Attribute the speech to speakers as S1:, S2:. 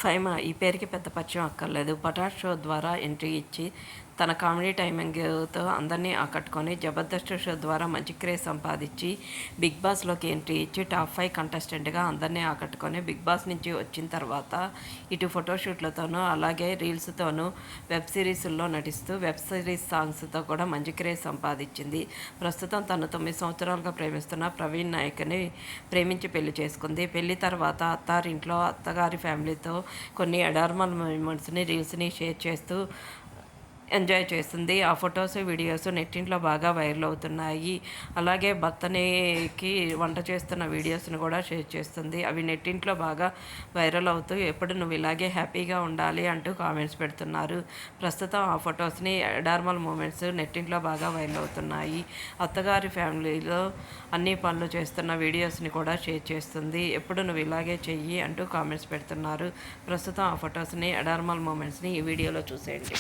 S1: ఫైమా ఈ పేరుకి పెద్ద పరిచయం అక్కర్లేదు. 'పటాస్' షో ద్వారా ఎంట్రీ ఇచ్చి తన కామెడీ టైమింగ్‌తో అందరినీ ఆకట్టుకొని 'జబర్దస్త్' షో ద్వారా మంచి క్రేజ్ సంపాదించి 'బిగ్ బాస్'లోకి ఎంట్రీ ఇచ్చి టాప్ 5 కంటెస్టెంట్‌గా అందరినీ ఆకట్టుకొని 'బిగ్ బాస్' నుంచి వచ్చిన తర్వాత ఇటు ఫోటోషూట్లతోనూ అలాగే రీల్స్తోనూ వెబ్ సిరీస్‌ల్లో నటిస్తూ వెబ్ సిరీస్ సాంగ్స్‌తో కూడా మంచి క్రేజ్ సంపాదించింది. ప్రస్తుతం తను 9 సంవత్సరాలుగా ప్రేమిస్తున్న ప్రవీణ్ నాయక్‌ని ప్రేమించి పెళ్లి చేసుకుంది. పెళ్లి తర్వాత అత్తారింట్లో అత్తగారి ఫ్యామిలీతో కొన్ని అడార్మల్ మూమెంట్స్‌ని రీల్స్‌ని షేర్ చేస్తూ ఎంజాయ్ చేస్తుంది. ఆ ఫొటోస్, వీడియోస్ నెట్టింట్లో బాగా వైరల్ అవుతున్నాయి. అలాగే భర్తకి వంట చేస్తున్న వీడియోస్ని కూడా షేర్ చేస్తుంది. అవి నెట్టింట్లో బాగా వైరల్ అవుతూ ఎప్పుడు నువ్వు ఇలాగే హ్యాపీగా ఉండాలి అంటూ కామెంట్స్ పెడుతున్నారు. ప్రస్తుతం ఆ ఫొటోస్ని అడార్మల్ మూమెంట్స్ నెట్టింట్లో బాగా వైరల్ అవుతున్నాయి. అత్తగారి ఫ్యామిలీలో అన్ని పనులు చేస్తున్న వీడియోస్ని కూడా షేర్ చేస్తుంది. ఎప్పుడు నువ్వు ఇలాగే చెయ్యి అంటూ కామెంట్స్ పెడుతున్నారు. ప్రస్తుతం ఆ ఫొటోస్ని అడార్మల్ మూమెంట్స్ని ఈ వీడియోలో చూసేయండి.